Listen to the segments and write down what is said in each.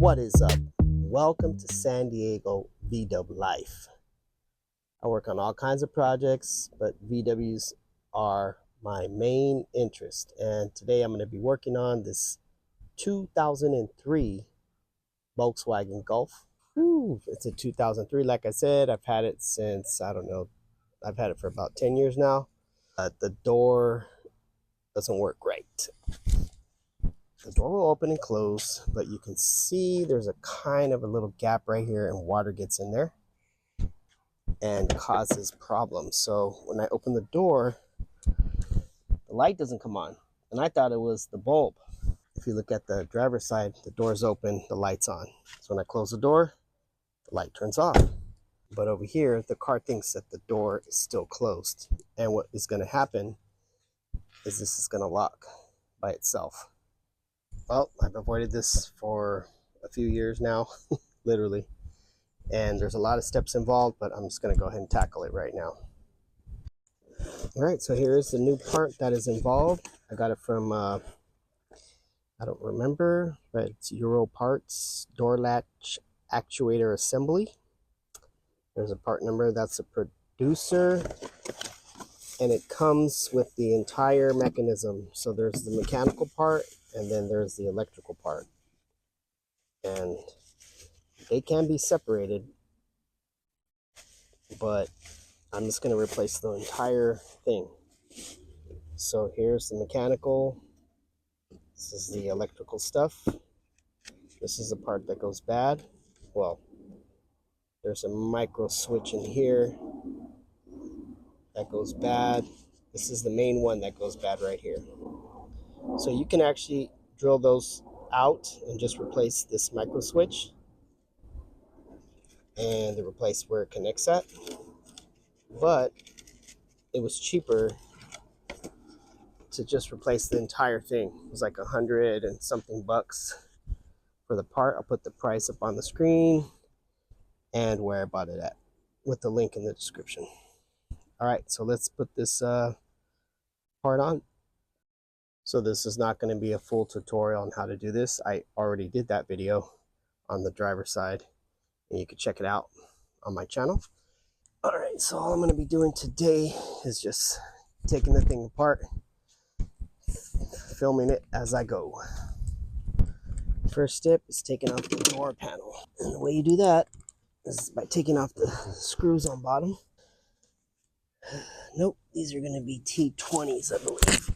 What is up? Welcome to San Diego VW Life. I work on all kinds of projects, but VWs are my main interest. And today I'm going to be working on this 2003 Volkswagen Golf. It's a 2003. Like I said, I've had it since, I don't know, I've had it for about 10 years now. The door doesn't work right. The door will open and close, but you can see there's a kind of a little gap right here, and water gets in there and causes problems. So when I open the door, the light doesn't come on, and I thought it was the bulb. If you look at the driver's side, the door's open, the light's on. So when I close the door, the light turns off. But over here, the car thinks that the door is still closed, and what is going to happen is this is going to lock by itself. Well, I've avoided this for a few years now, literally. And there's a lot of steps involved, but I'm just going to go ahead and tackle it right now. All right, so here's the new part that is involved. I got it from, I don't remember, but it's Euro Parts, door latch actuator assembly. There's a part number, that's a producer. And it comes with the entire mechanism. So there's the mechanical part, and then there's the electrical part. And they can be separated, but I'm just going to replace the entire thing. So here's the mechanical. This is the electrical stuff. This is the part that goes bad. Well, there's a Microswitch in here that goes bad. This is the main one that goes bad right here. So you can actually drill those out and just replace this Microswitch and replace where it connects at. But it was cheaper to just replace the entire thing. It was like $100 and something bucks for the part. I'll put the price up on the screen and where I bought it at with the link in the description. All right, so let's put this part on. So this is not going to be a full tutorial on how to do this. I already did that video on the driver's side, and you can check it out on my channel. All right, so all I'm going to be doing today is just taking the thing apart, filming it as I go. First step is taking off the door panel. And the way you do that is by taking off the screws on bottom. Nope, these are going to be T20s, I believe.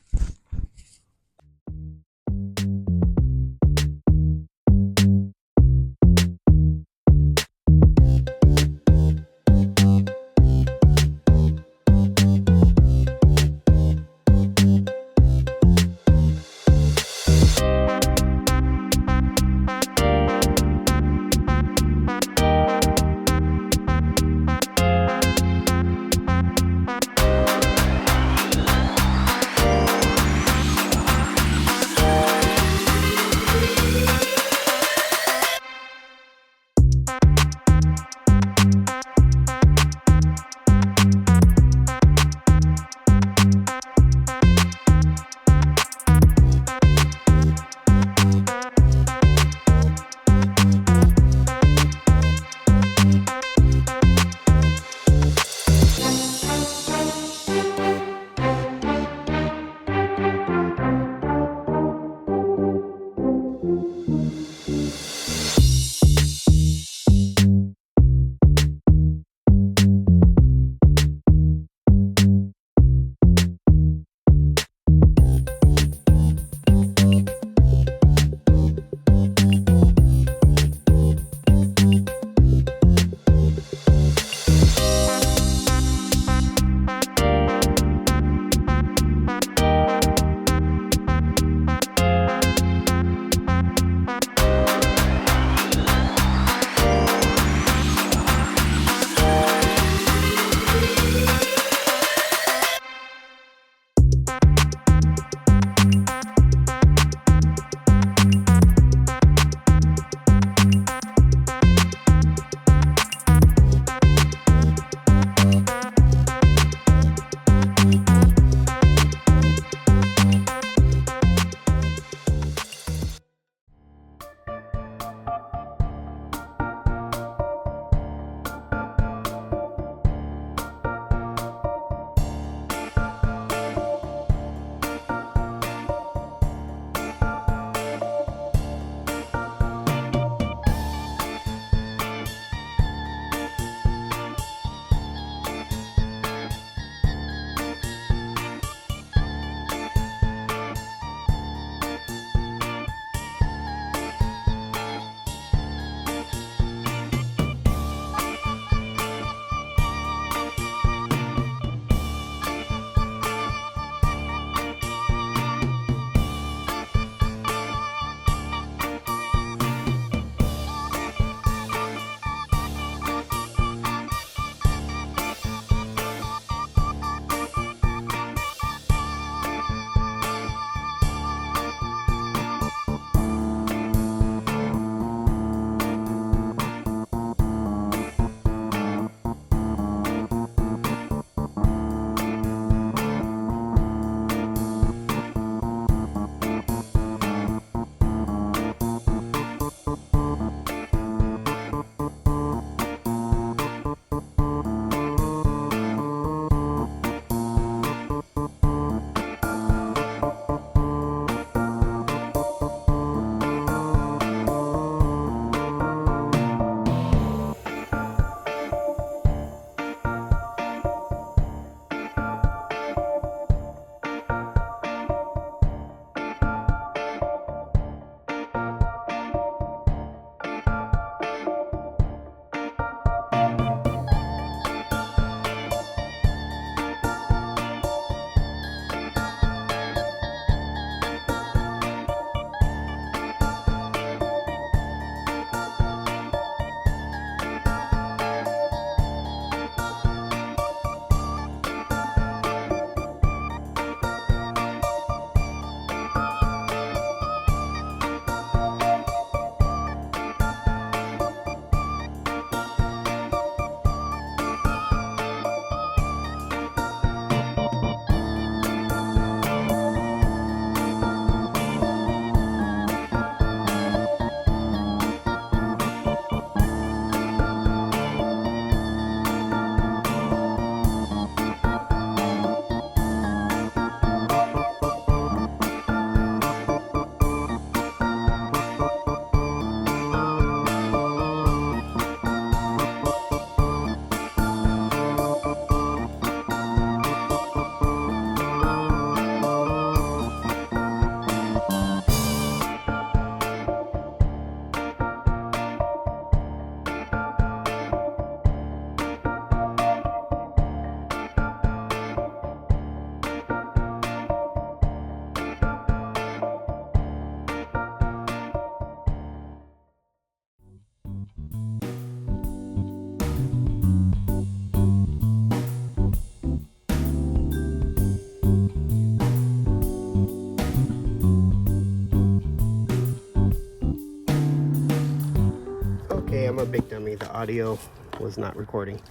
a big dummy. The audio was not recording,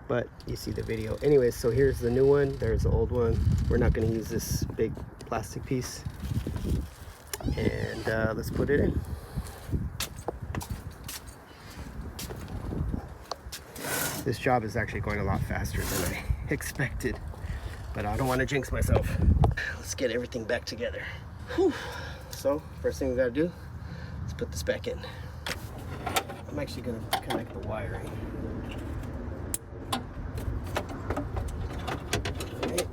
but you see the video. Anyways, so here's the new one. There's the old one. We're not going to use this big plastic piece. And let's put it in. This job is actually going a lot faster than I expected, but I don't want to jinx myself. Let's get everything back together. Whew. So first thing we got to do is put this back in. I'm actually going to connect the wiring. Okay.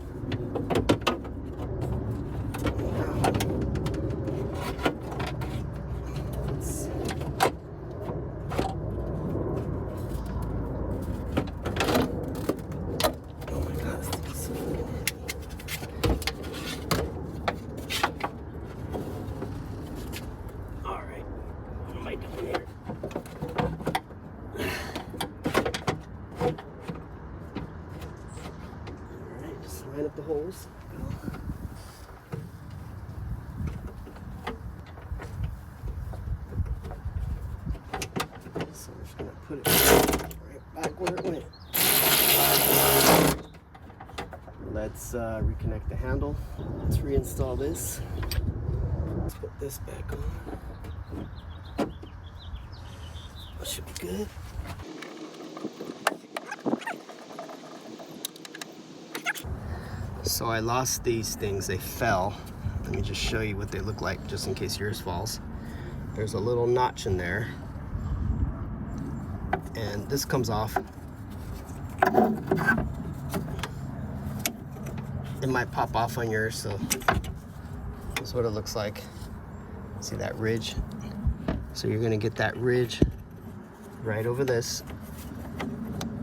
Line up the holes. So I'm just going to put it right back where it went. Let's reconnect the handle. Let's reinstall this. Let's put this back on. That should be good. So I lost these things, they fell. Let me just show you what they look like, just in case yours falls. There's a little notch in there, and this comes off. It might pop off on yours, so that's what it looks like. See that ridge? So you're gonna get that ridge right over this,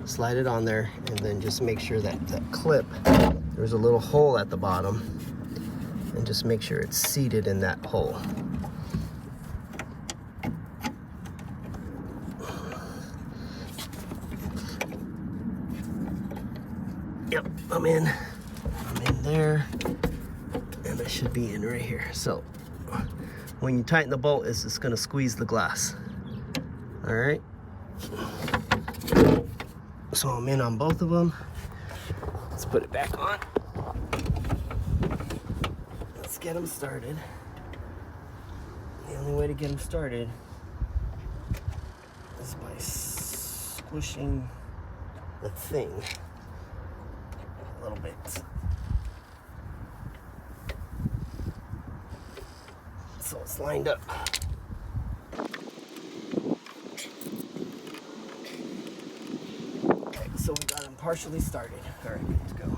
slide it on there, and then just make sure that that clip, there's a little hole at the bottom, and just make sure it's seated in that hole. Yep, I'm in there, and I should be in right here. So when you tighten the bolt, it's just gonna squeeze the glass. All right. So I'm in on both of them. Let's put it back on. Let's get them started. The only way to get them started is by squishing the thing a little bit. So it's lined up. Okay, so we got them partially started. All right, good to go.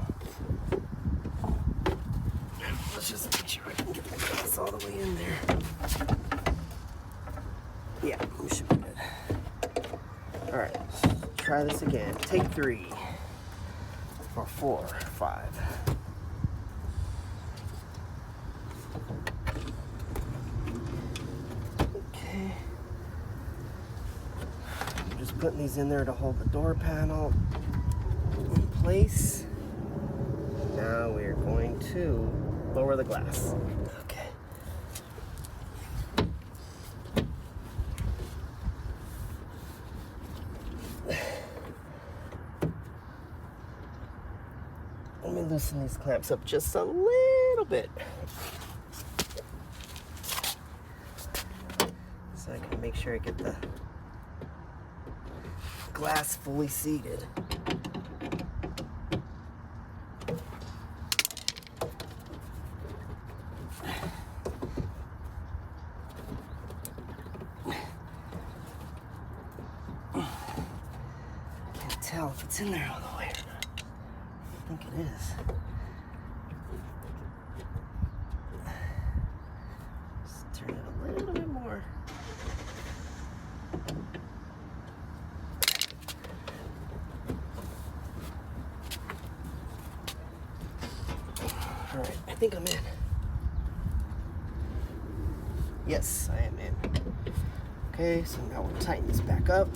Let's just make sure I can get the glass all the way in there. Yeah, we should be good. All right, let's try this again. Take 3 or 4, 5. Okay. I'm just putting these in there to hold the door panel in place. Now we're going to lower the glass. Okay. Let me loosen these clamps up just a little bit, so I can make sure I get the glass fully seated. Can't tell if it's in there all the way or not. I think it is. Just turn it a little bit more. All right, I think I'm in. Yes, I am in. Okay, so now we'll tighten this back up.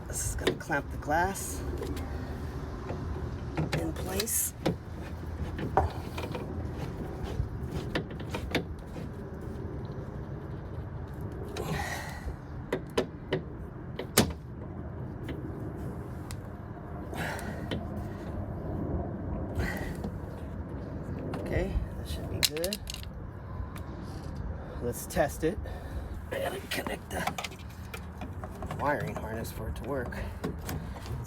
This is gonna clamp the glass in place. let's test it. I gotta connect the wiring harness for it to work,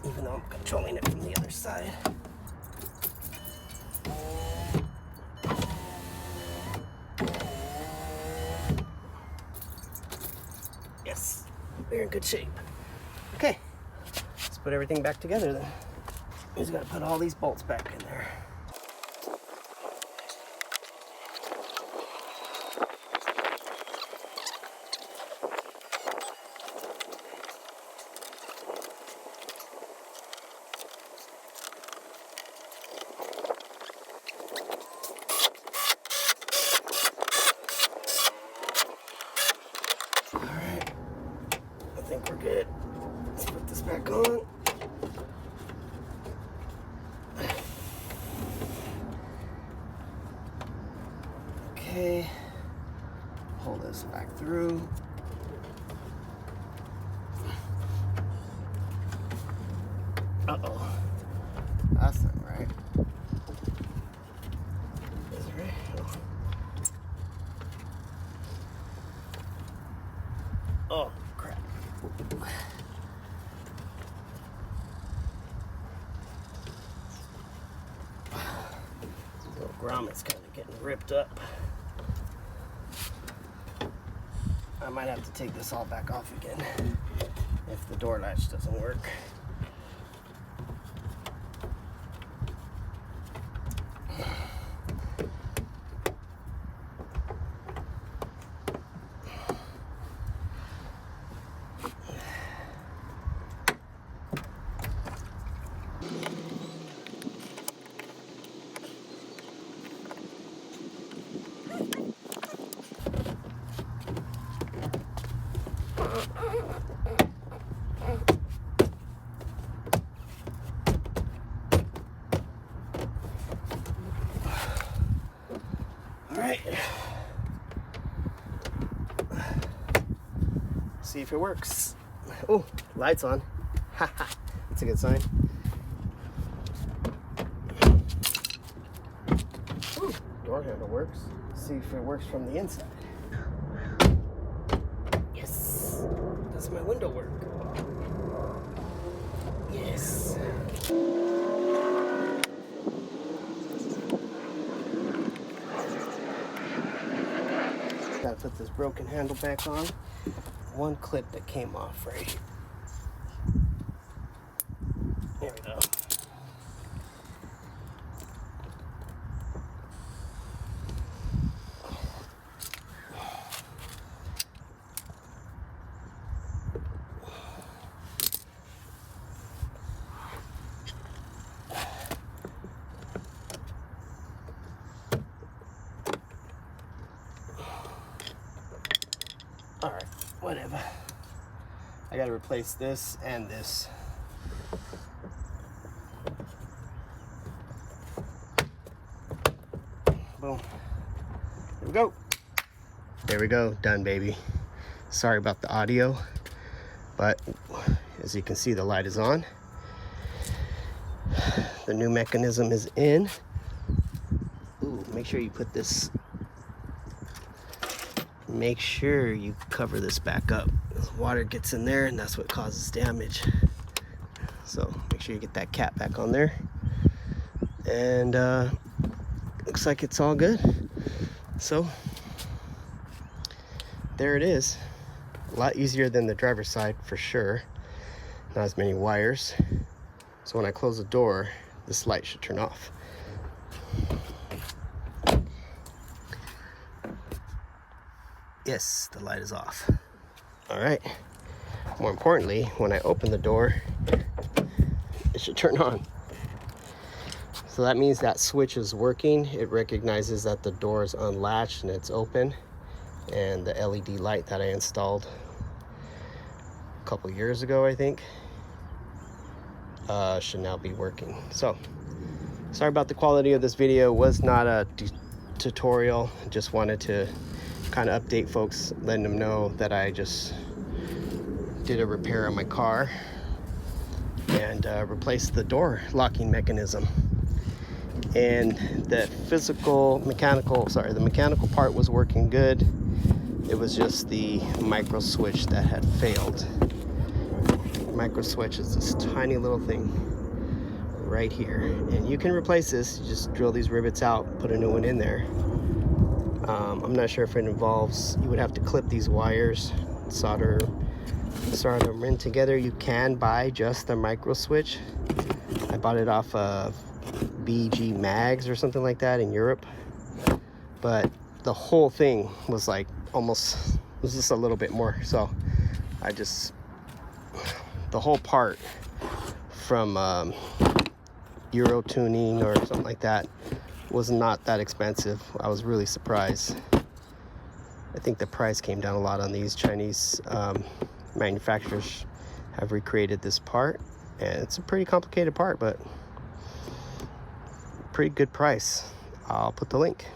even though I'm controlling it from the other side. Yes, we're in good shape. Okay, let's put everything back together then. We just gotta put all these bolts back in there. Alright, I think we're good. Let's put this back on. Okay, pull this back through. Uh-oh, that's not right. Is it right? Oh, crap. Little grommet's kind of getting ripped up. I might have to take this all back off again if the door latch doesn't work. All right, see if it works. Oh, lights on. Haha, that's a good sign. Ooh, door handle works. See if it works from the inside. Yes, does my window work? Yes. Gotta put this broken handle back on. One clip that came off right here. There we go. All right, whatever. I gotta replace this and this. Boom. There we go. There we go, done, baby. Sorry about the audio, but as you can see, the light is on. The new mechanism is in. Ooh, make sure you put this, make sure you cover this back up. Water gets in there and that's what causes damage. So make sure you get that cap back on there. And looks like it's all good. So there it is. A lot easier than the driver's side for sure. Not as many wires. So when I close the door, this light should turn off. Yes, the light is off. All right. More importantly, when I open the door, it should turn on. So that means that switch is working. It recognizes that the door is unlatched and it's open. And the LED light that I installed a couple years ago, I think, should now be working. So sorry about the quality of this video. It was not a tutorial. Just wanted to kind of update folks, letting them know that I just did a repair on my car and replaced the door locking mechanism. And the mechanical part was working good. It was just the Microswitch that had failed. Microswitch is this tiny little thing right here, and you can replace this. You just drill these rivets out, put a new one in there. I'm not sure if it involves, you would have to clip these wires, solder them in together. You can buy just the Microswitch. I bought it off of BG Mags or something like that in Europe, but the whole thing was like almost, was just a little bit more. So I just, the whole part from Euro tuning or something like that was not that expensive. I was really surprised. I think the price came down a lot on these. Chinese manufacturers have recreated this part, and it's a pretty complicated part, but pretty good price. I'll put the link.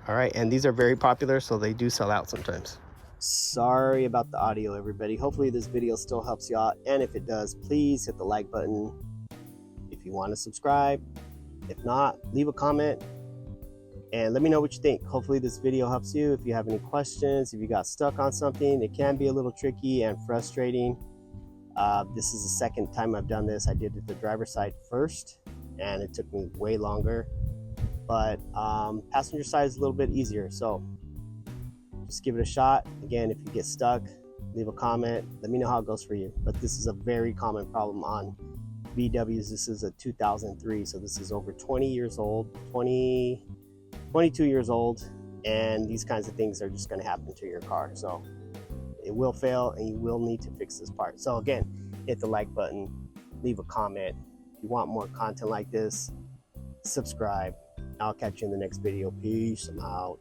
All right, and these are very popular, so they do sell out sometimes. Sorry about the audio, everybody. Hopefully this video still helps you out, and if it does, please hit the like button. If you want to subscribe, if not, leave a comment and let me know what you think. Hopefully this video helps you. If you have any questions, if you got stuck on something, it can be a little tricky and frustrating. This is the second time I've done this. I did it the driver's side first, and it took me way longer, but passenger side is a little bit easier. So just give it a shot. Again, if you get stuck, leave a comment. Let me know how it goes for you. But this is a very common problem on VWs. This is a 2003, so this is over 20 years old, 22 years old, and these kinds of things are just going to happen to your car. So it will fail, and you will need to fix this part. So again, hit the like button, leave a comment. If you want more content like this, subscribe. I'll catch you in the next video. Peace. I'm out.